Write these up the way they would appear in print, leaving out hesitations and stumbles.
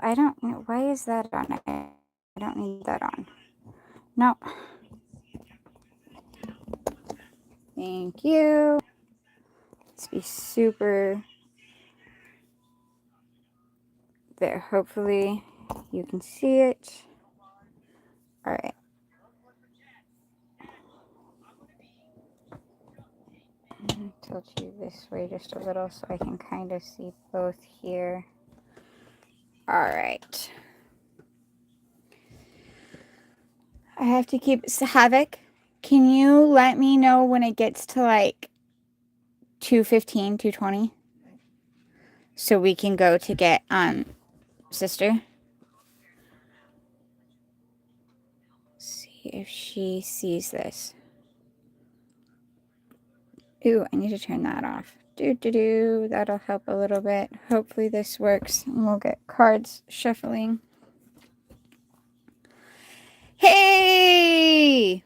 I don't know. Why is that on? I don't need that on. No. Thank you. Let's be super there. Hopefully you can see it. All right. Tilt you this way just a little so I can kind of see both here. All right. I have to keep Havoc. Can you let me know when it gets to like 2:15, 2:20? So we can go to get sister. See if she sees this. Ooh, I need to turn that off. That'll help a little bit. Hopefully this works and we'll get cards shuffling. Hey!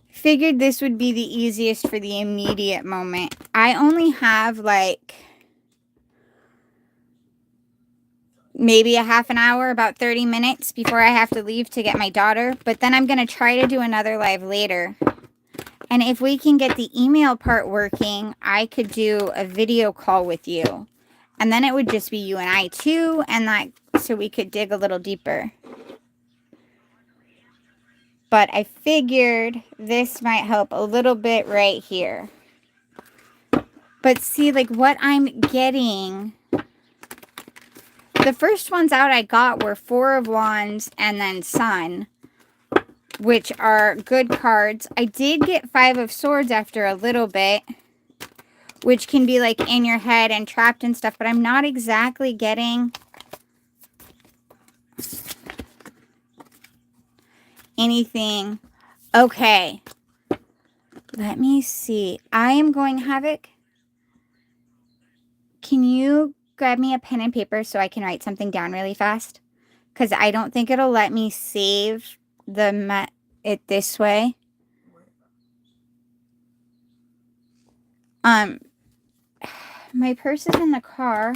Figured this would be the easiest for the immediate moment. I only have like maybe a half an hour, about 30 minutes before I have to leave to get my daughter. But then I'm going to try to do another live later. And if we can get the email part working, I could do a video call with you. And then it would just be you and I too. And that, so we could dig a little deeper. But I figured this might help a little bit right here. But see, like what I'm getting, the first ones out I got were Four of Wands and then Sun, which are good cards. I did get Five of Swords after a little bit, which can be like in your head and trapped and stuff, but I'm not exactly getting anything. Okay. Let me see. I am going Havoc. Can you grab me a pen and paper so I can write something down really fast? Because I don't think it'll let me save it this way. My purse is in the car.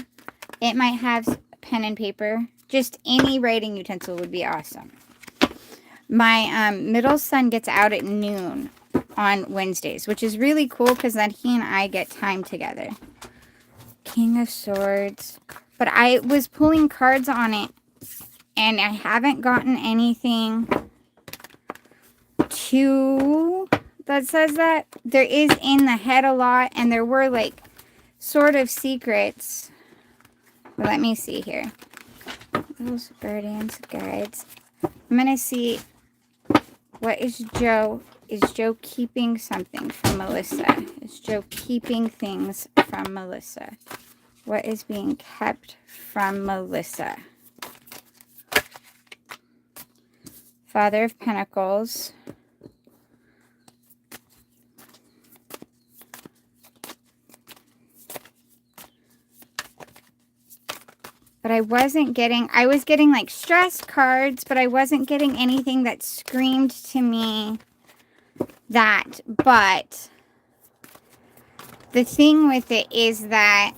It might have pen and paper. Just any writing utensil would be awesome. My middle son gets out at noon on Wednesdays, which is really cool because then he and I get time together. King of Swords. But I was pulling cards on it, and I haven't gotten anything that says that. There is in the head a lot, and there were like sort of secrets. But let me see here. Those guardians, guides. I'm going to see, what is Joe? Is Joe keeping something from Melissa? Is Joe keeping things from Melissa? What is being kept from Melissa? Father of Pentacles. But I was getting like stress cards, but I wasn't getting anything that screamed to me that. But the thing with it is that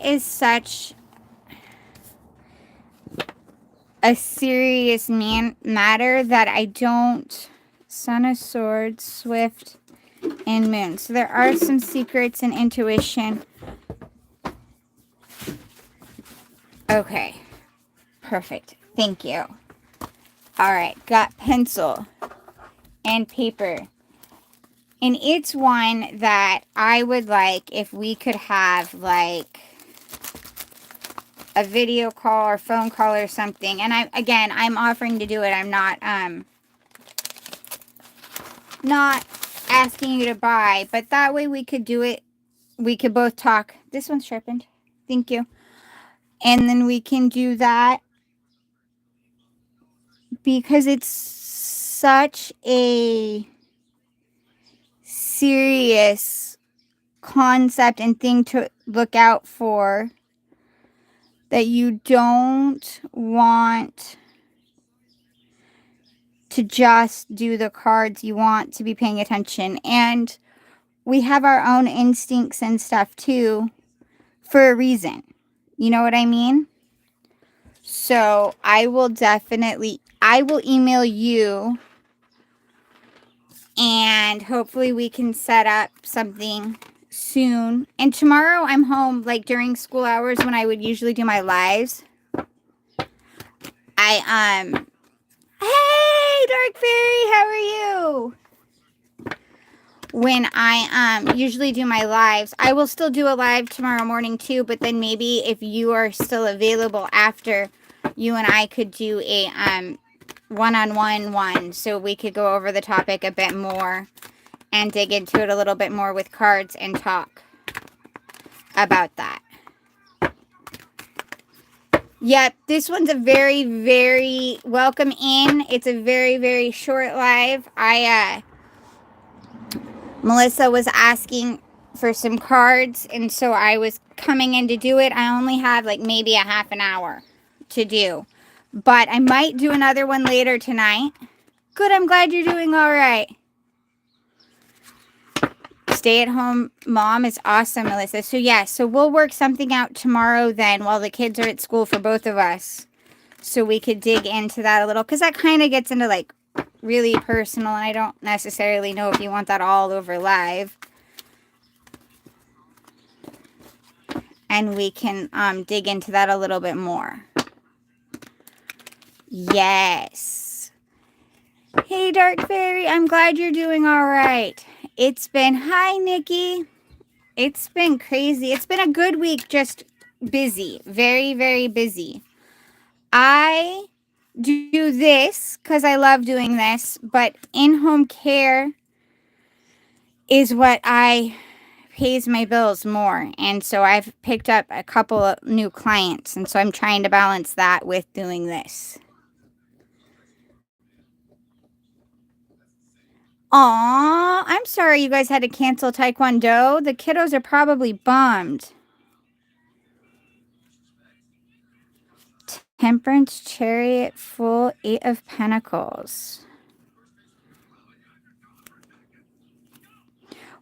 is such a serious matter that I don't. Son of Swords, Swift, and Moon. So there are some secrets and intuition. Okay, perfect. Thank you. All right, got pencil and paper. And it's one that I would like if we could have like a video call or phone call or something. And I'm offering to do it. I'm not asking you to buy, but that way we could do it. We could both talk. This one's sharpened. Thank you. And then we can do that because it's such a serious concept and thing to look out for that you don't want to just do the cards. You want to be paying attention. And we have our own instincts and stuff too for a reason. You know what I mean? So I will email you, and hopefully we can set up something soon. And tomorrow I'm home, like during school hours when I would usually do my lives. Hey Dark Fairy, how are you? When I usually do my lives, I will still do a live tomorrow morning too, but then maybe if you are still available after, you and I could do a one-on-one one, so we could go over the topic a bit more and dig into it a little bit more with cards and talk about that. Yep, this one's a very, very welcome in. It's a very, very short live. Melissa was asking for some cards, and so I was coming in to do it. I only have like maybe a half an hour to do, but I might do another one later tonight. Good, I'm glad you're doing all right. Stay-at-home mom is awesome, Melissa. So yeah, so we'll work something out tomorrow then while the kids are at school for both of us, so we could dig into that a little, because that kind of gets into like really personal, and I don't necessarily know if you want that all over live. And we can dig into that a little bit more. Yes. Hey, Dark Fairy, I'm glad you're doing all right. Hi, Nikki. It's been crazy. It's been a good week, just busy. Very, very busy. I do this because I love doing this, but in-home care is what pays my bills more, and so I've picked up a couple of new clients, and so I'm trying to balance that with doing this. Aw, I'm sorry you guys had to cancel Taekwondo. The kiddos are probably bummed. Temperance, Chariot, Full, 8 of Pentacles.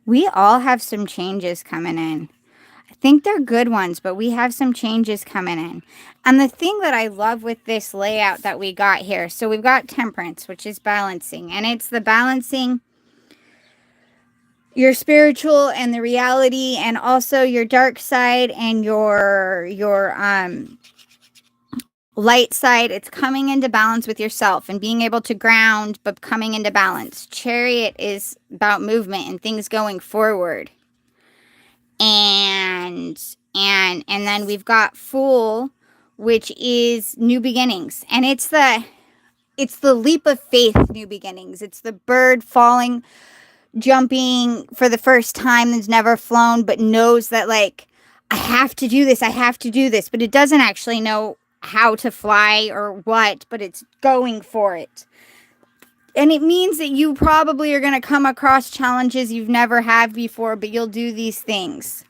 We all have some changes coming in. I think they're good ones, but we have some changes coming in. And the thing that I love with this layout that we got here, so we've got Temperance, which is balancing, and it's the balancing your spiritual and the reality, and also your dark side and your light side. It's coming into balance with yourself and being able to ground, but coming into balance. Chariot is about movement and things going forward. And then we've got Fool, which is new beginnings, and it's the leap of faith, new beginnings. It's the bird falling, jumping for the first time, that's never flown, but knows that, like, I have to do this, but it doesn't actually know how to fly or what, but it's going for it. And it means that you probably are going to come across challenges you've never had before, but you'll do these things.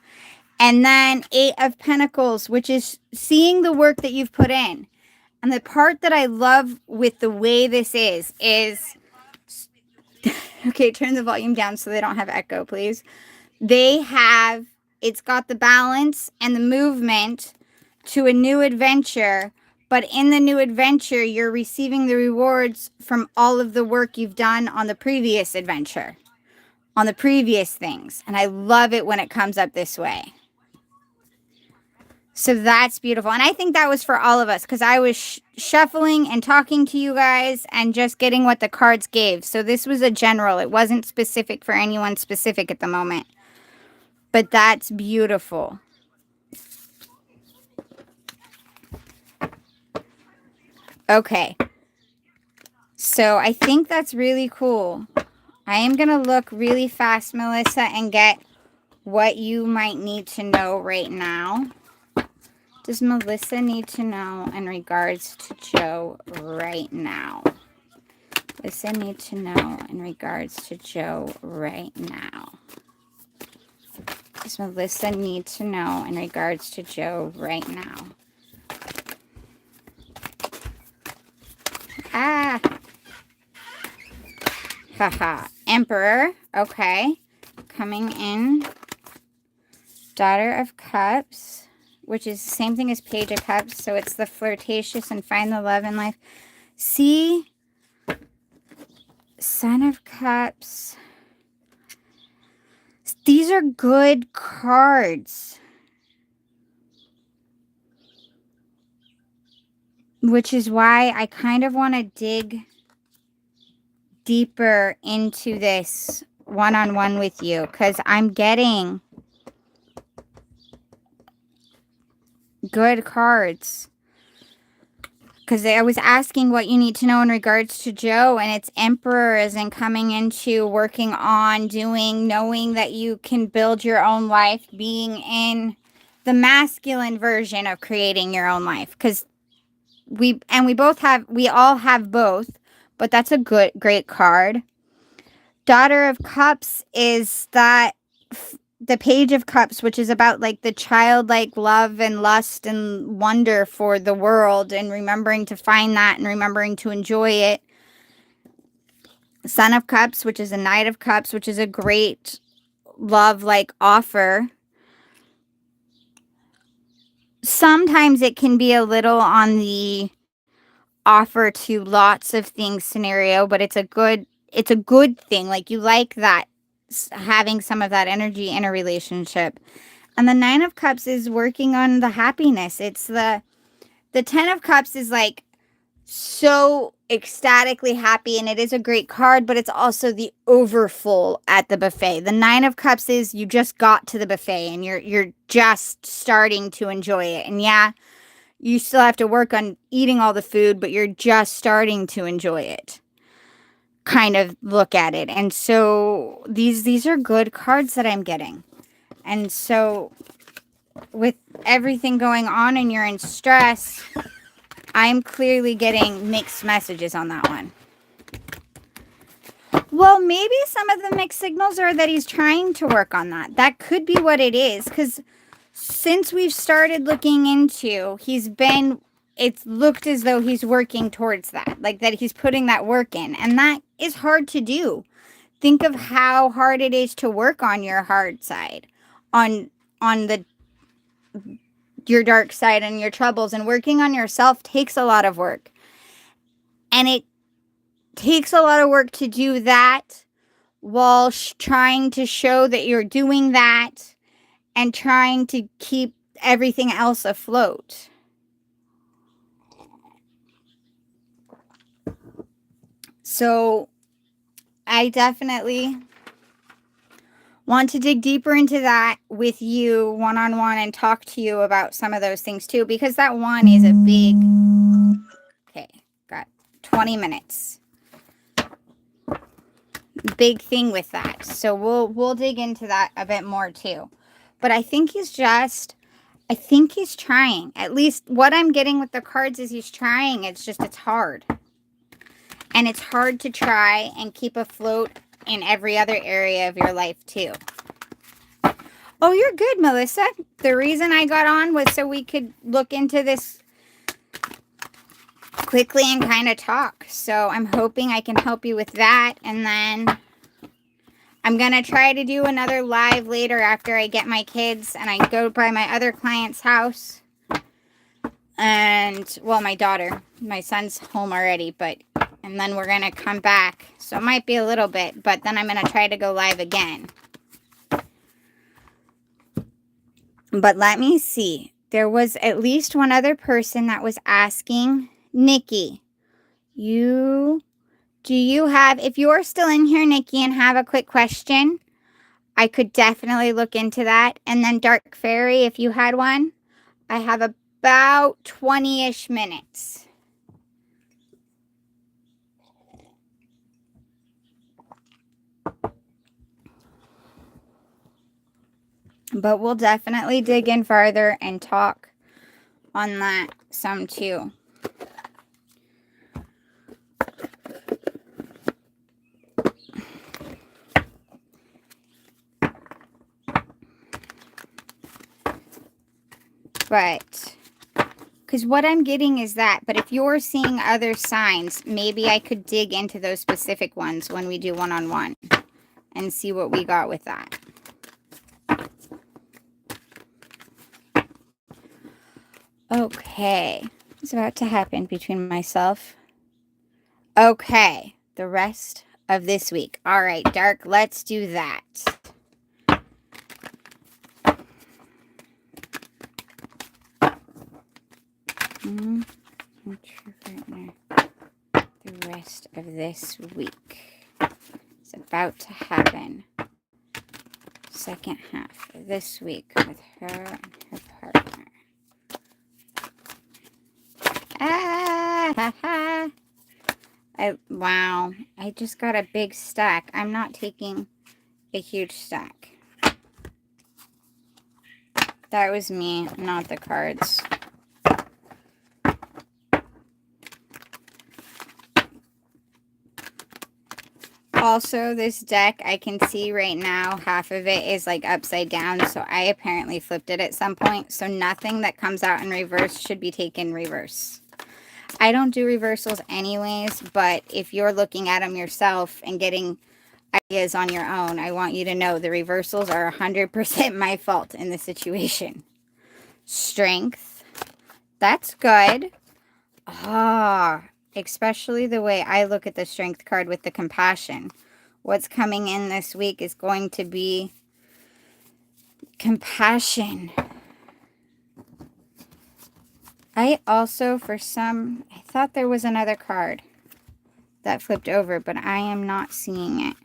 And then 8 of Pentacles, which is seeing the work that you've put in. And the part that I love with the way this is okay, turn the volume down so they don't have echo, please. It's got the balance and the movement to a new adventure, but in the new adventure, you're receiving the rewards from all of the work you've done on the previous adventure, on the previous things. And I love it when it comes up this way. So that's beautiful. And I think that was for all of us, because I was shuffling and talking to you guys and just getting what the cards gave. So this was a general. It wasn't specific for anyone specific at the moment. But that's beautiful. Okay. So I think that's really cool. I am going to look really fast, Melissa, and get what you might need to know right now. Does Melissa need to know in regards to Joe right now? Melissa need to know in regards to Joe right now. Does Melissa need to know in regards to Joe right now? Ah. Haha. Emperor. Okay. Coming in. Daughter of Cups. which is the same thing as Page of Cups. So it's the flirtatious and find the love in life. See? Son of Cups. These are good cards. Which is why I kind of want to dig deeper into this one-on-one with you. Because I'm getting good cards. Because I was asking what you need to know in regards to Joe, and it's Emperor as in coming into working on doing, knowing that you can build your own life, being in the masculine version of creating your own life. Because we all have both, but that's a great card. Daughter of Cups is that the Page of Cups, which is about like the childlike love and lust and wonder for the world and remembering to find that and remembering to enjoy it. Son of Cups, which is a Knight of Cups, which is a great love like offer. Sometimes it can be a little on the offer to lots of things scenario, but it's a good thing. Like you like that, having some of that energy in a relationship. And the Nine of Cups is working on the happiness. It's the Ten of Cups is like so ecstatically happy, and it is a great card, but it's also the overfull at the buffet. The Nine of Cups is you just got to the buffet and you're just starting to enjoy it. And yeah, you still have to work on eating all the food, but you're just starting to enjoy it. Kind of look at it. And so these are good cards that I'm getting. And so with everything going on and you're in stress, I'm clearly getting mixed messages on that one. Well, maybe some of the mixed signals are that he's trying to work on that. That could be what it is, because since we've started looking into, it's looked as though he's working towards that, like that he's putting that work in, and that is hard to do. Think of how hard it is to work on your hard side, on your dark side and your troubles, and working on yourself takes a lot of work. And it takes a lot of work to do that while trying to show that you're doing that and trying to keep everything else afloat. So I definitely want to dig deeper into that with you one-on-one and talk to you about some of those things too, because that one is a big, okay, got 20 minutes. Big thing with that. So we'll dig into that a bit more too. But I think he's trying. At least what I'm getting with the cards is he's trying. It's hard. And it's hard to try and keep afloat in every other area of your life too. Oh, you're good, Melissa. The reason I got on was so we could look into this quickly and kind of talk. So I'm hoping I can help you with that. And then I'm going to try to do another live later after I get my kids and I go by my other client's house. And, well, my daughter. My son's home already, and then we're going to come back. So it might be a little bit, but then I'm going to try to go live again. But let me see. There was at least one other person that was asking. Nikki, if you're still in here, Nikki, and have a quick question, I could definitely look into that. And then Dark Fairy, if you had one, I have about 20-ish minutes. But we'll definitely dig in farther and talk on that some too. But, because what I'm getting is that, but if you're seeing other signs, maybe I could dig into those specific ones when we do one-on-one and see what we got with that. Okay. What's about to happen between myself? Okay. The rest of this week. All right, Dark, let's do that. The rest of this week is about to happen. Second half of this week with her and her partner. Wow, I just got a big stack. I'm not taking a huge stack. That was me, not the cards. Also, this deck, I can see right now, half of it is like upside down, so I apparently flipped it at some point. So nothing that comes out in reverse should be taken reverse. I don't do reversals anyways, but if you're looking at them yourself and getting ideas on your own, I want you to know the reversals are 100% my fault in the situation. Strength. That's good. Especially the way I look at the strength card with the compassion. What's coming in this week is going to be compassion. I also, I thought there was another card that flipped over, but I am not seeing it.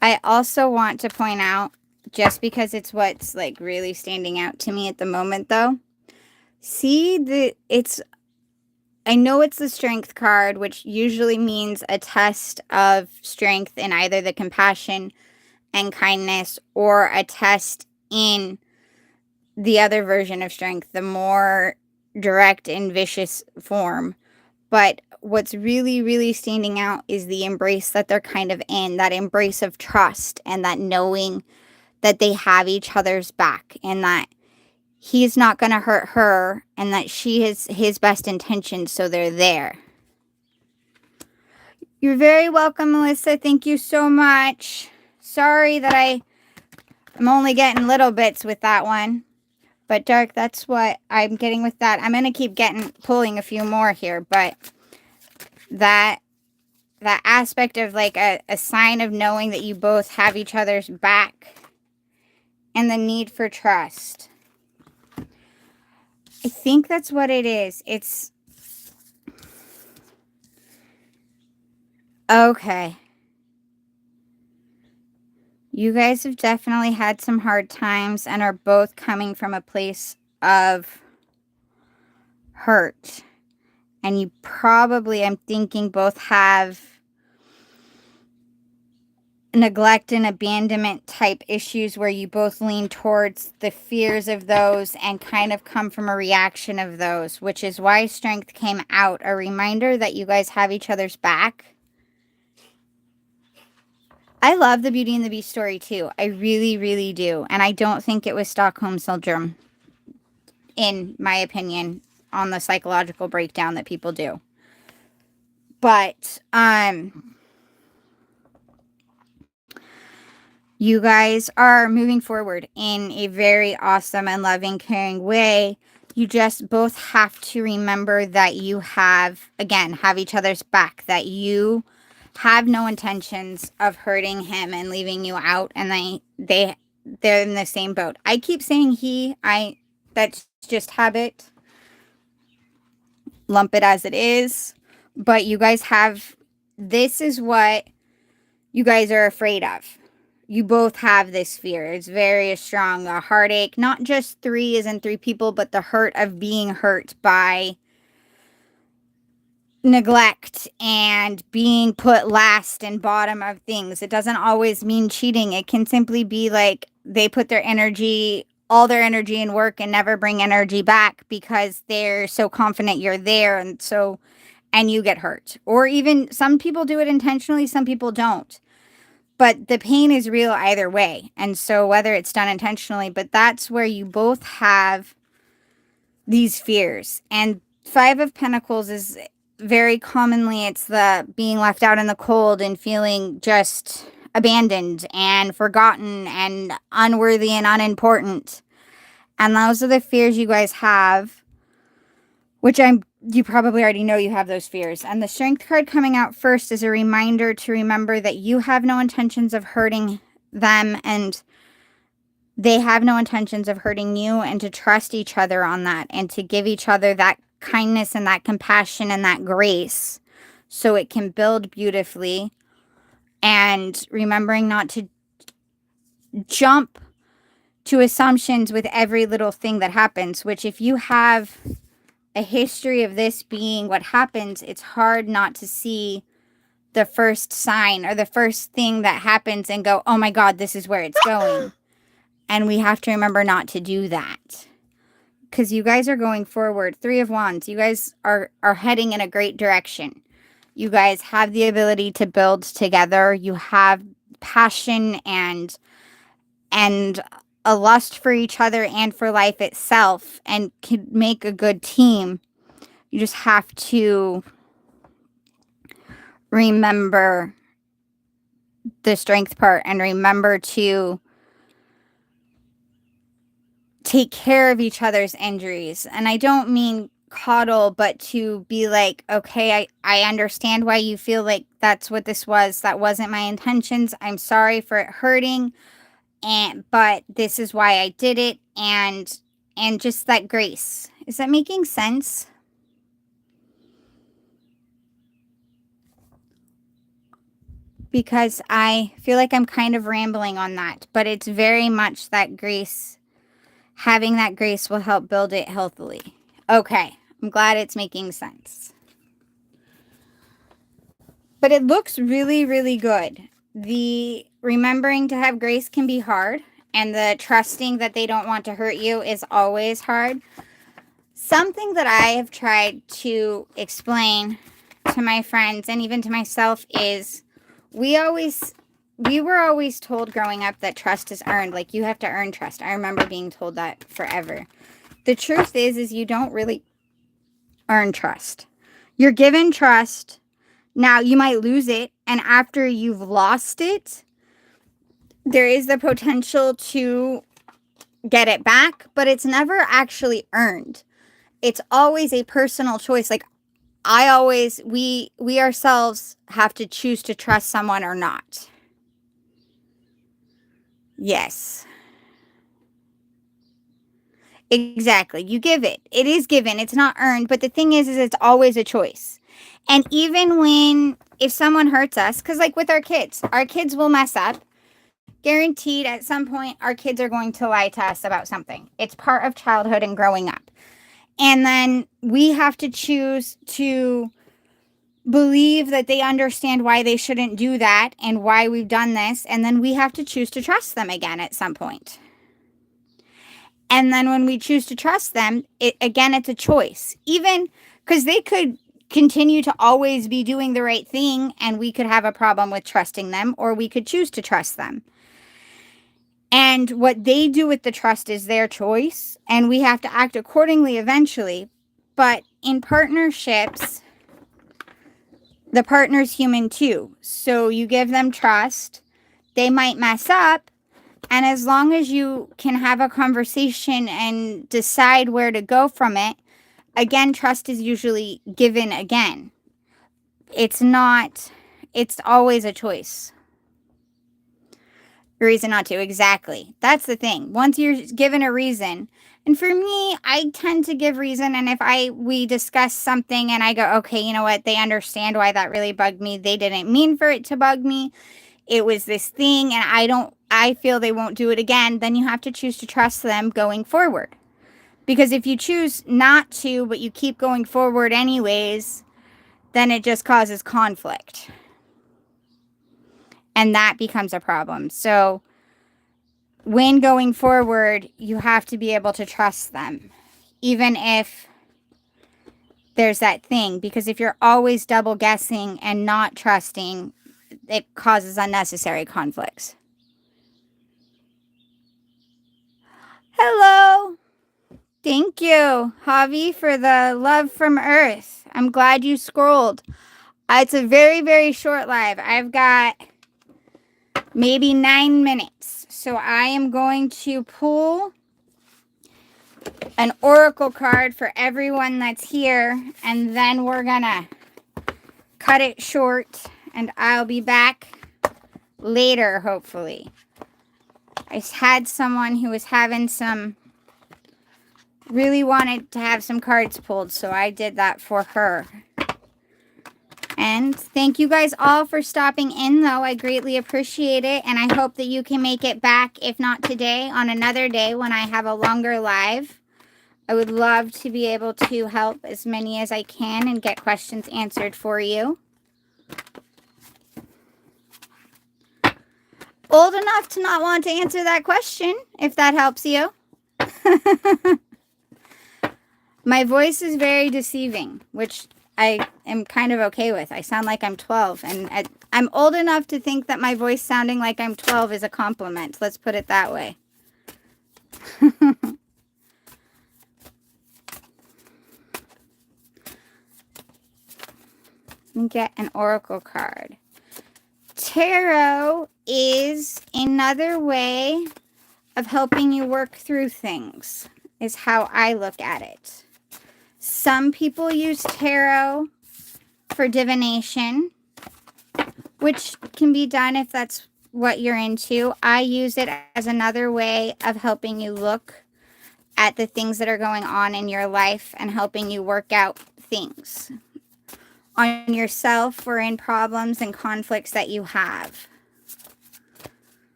I also want to point out, just because it's what's like really standing out to me at the moment though, I know it's the strength card, which usually means a test of strength in either the compassion and kindness or a test in the other version of strength, the more direct and vicious form. But what's really, really standing out is the embrace that they're kind of in, that embrace of trust and that knowing that they have each other's back and that he's not going to hurt her and that she has his best intentions, so they're there. You're very welcome, Melissa. Thank you so much. Sorry that I'm only getting little bits with that one. But Dark, that's what I'm getting with that. I'm going to keep pulling a few more here, but that aspect of like a sign of knowing that you both have each other's back and the need for trust. I think that's what it is. It's okay. You guys have definitely had some hard times and are both coming from a place of hurt. And you probably, I'm thinking, both have neglect and abandonment type issues where you both lean towards the fears of those and kind of come from a reaction of those, which is why strength came out. A reminder that you guys have each other's back. I love the Beauty and the Beast story too. I really, really do. And I don't think it was Stockholm Syndrome, in my opinion, on the psychological breakdown that people do. But, you guys are moving forward in a very awesome and loving, caring way. You just both have to remember that you have each other's back, that you have no intentions of hurting him and leaving you out, and they're in the same boat. I keep saying that's just habit. Lump it as it is. But you guys this is what you guys are afraid of. You both have this fear. It's very strong. A heartache, not just three people, but the hurt of being hurt by neglect and being put last and bottom of things. It doesn't always mean cheating. It can simply be like they put all their energy in work and never bring energy back because they're so confident you're there, and you get hurt. Or even some people do it intentionally, some people don't. But the pain is real either way. And so whether it's done intentionally, but that's where you both have these fears. And Five of Pentacles is very commonly, it's the being left out in the cold and feeling just abandoned and forgotten and unworthy and unimportant. And those are the fears you guys have, which you probably already know you have those fears. And the Strength card coming out first is a reminder to remember that you have no intentions of hurting them, and they have no intentions of hurting you, and to trust each other on that, and to give each other that kindness and that compassion and that grace so it can build beautifully. And remembering not to jump to assumptions with every little thing that happens, which if you have a history of this being what happens, it's hard not to see the first sign or the first thing that happens and go, oh my God, this is where it's going. And we have to remember not to do that. Because you guys are going forward. 3 of Wands. You guys are heading in a great direction. You guys have the ability to build together. You have passion and a lust for each other and for life itself, and can make a good team. You just have to remember the strength part and remember to take care of each other's injuries. And I don't mean coddle, but to be like, okay, I understand why you feel like that's what this was. That wasn't my intentions. I'm sorry for it hurting. But this is why I did it. And just that grace. Is that making sense? Because I feel like I'm kind of rambling on that, but it's very much that grace. Having that grace will help build it healthily. Okay, I'm glad it's making sense. But it looks really, really good. The remembering to have grace can be hard, and the trusting that they don't want to hurt you is always hard. Something that I have tried to explain to my friends and even to myself is we were always told growing up that trust is earned. Like, you have to earn trust. I remember being told that forever. The truth is you don't really earn trust. You're given trust. Now, you might lose it. And after you've lost it, there is the potential to get it back. But it's never actually earned. It's always a personal choice. Like, we ourselves have to choose to trust someone or not. Yes. Exactly. You give it. It is given. It's not earned. But the thing is it's always a choice. And even if someone hurts us, because like with our kids will mess up. Guaranteed at some point, our kids are going to lie to us about something. It's part of childhood and growing up. And then we have to choose to believe that they understand why they shouldn't do that and why we've done this. And then we have to choose to trust them again at some point. And then when we choose to trust them, it's a choice. Even because they could continue to always be doing the right thing and we could have a problem with trusting them, or we could choose to trust them. And what they do with the trust is their choice, and we have to act accordingly eventually. But in partnerships, the partner's human too. So you give them trust. They might mess up. And as long as you can have a conversation and decide where to go from it, again, trust is usually given again. It's always a choice. A reason not to, exactly. That's the thing. Once you're given a reason, and for me, I tend to give reason, and if we discuss something and I go, okay, you know what, they understand why that really bugged me. They didn't mean for it to bug me. It was this thing, and I feel they won't do it again. Then you have to choose to trust them going forward. Because if you choose not to, but you keep going forward anyways, then it just causes conflict. And that becomes a problem. So when going forward, you have to be able to trust them. Even if there's that thing. Because if you're always double guessing and not trusting, it causes unnecessary conflicts. Hello. Thank you, Javi, for the love from Earth. I'm glad you scrolled. It's a very, very short live. I've got maybe 9 minutes. So I am going to pull an oracle card for everyone that's here, and then we're gonna cut it short, and I'll be back later, hopefully. I had someone who was having really wanted to have some cards pulled, so I did that for her. And thank you guys all for stopping in, though. I greatly appreciate it, and I hope that you can make it back, if not today, on another day when I have a longer live. I would love to be able to help as many as I can and get questions answered for you. Old enough to not want to answer that question, if that helps you. My voice is very deceiving, which I am kind of okay with. I sound like I'm 12, and I'm old enough to think that my voice sounding like I'm 12 is a compliment. Let's put it that way. And get an oracle card. Tarot is another way of helping you work through things, is how I look at it. Some people use tarot for divination, which can be done if that's what you're into. I use it as another way of helping you look at the things that are going on in your life and helping you work out things on yourself or in problems and conflicts that you have.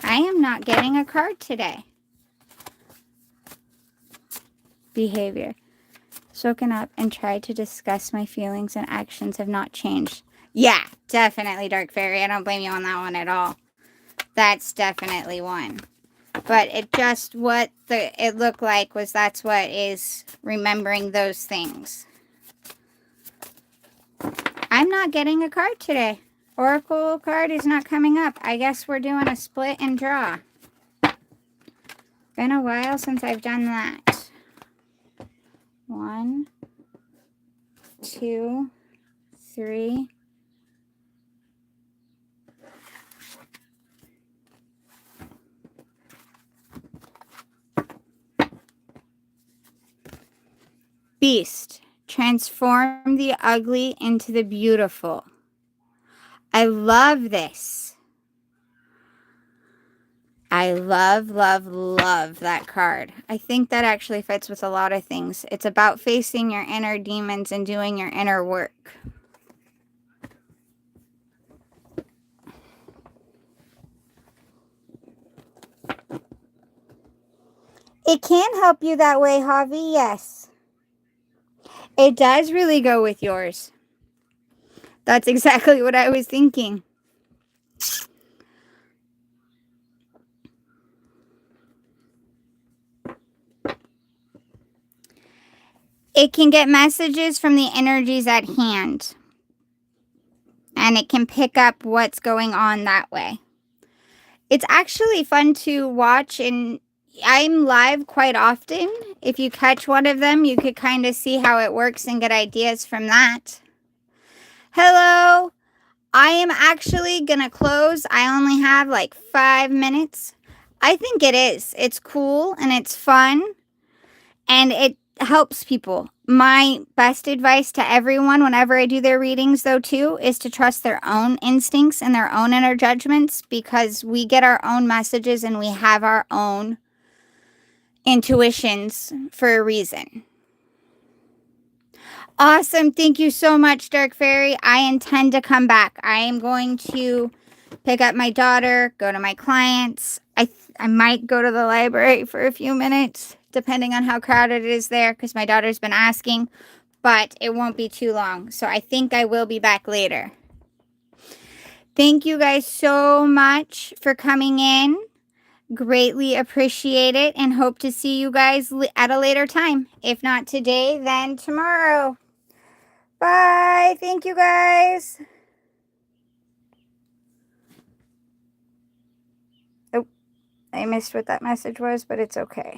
I am not getting a card today. Behavior. Soaking up and tried to discuss my feelings and actions have not changed. Yeah, definitely, Dark Fairy. I don't blame you on that one at all. That's definitely one. But it just, what it looked like was that's what is remembering those things. I'm not getting a card today. Oracle card is not coming up. I guess we're doing a split and draw. Been a while since I've done that. 1, 2, 3. Beast. Transform the ugly into the beautiful. I love this. I love, love, love that card. I think that actually fits with a lot of things. It's about facing your inner demons and doing your inner work. It can help you that way, Javi, yes. It does really go with yours. That's exactly what I was thinking. It can get messages from the energies at hand. And it can pick up what's going on that way. It's actually fun to watch, and I'm live quite often. If you catch one of them, you could kind of see how it works and get ideas from that. Hello. I am actually going to close. I only have like 5 minutes. I think it is. It's cool and it's fun and it helps people. My best advice to everyone whenever I do their readings, though, too, is to trust their own instincts and their own inner judgments, because we get our own messages and we have our own intuitions for a reason. Awesome. Thank you so much, Dark Fairy. I intend to come back. I am going to pick up my daughter, go to my clients. I might go to the library for a few minutes, depending on how crowded it is there, because my daughter's been asking, but it won't be too long. So I think I will be back later. Thank you guys so much for coming in. Greatly appreciate it and hope to see you guys at a later time. If not today, then tomorrow. Bye. Thank you guys. Oh, I missed what that message was, but it's okay.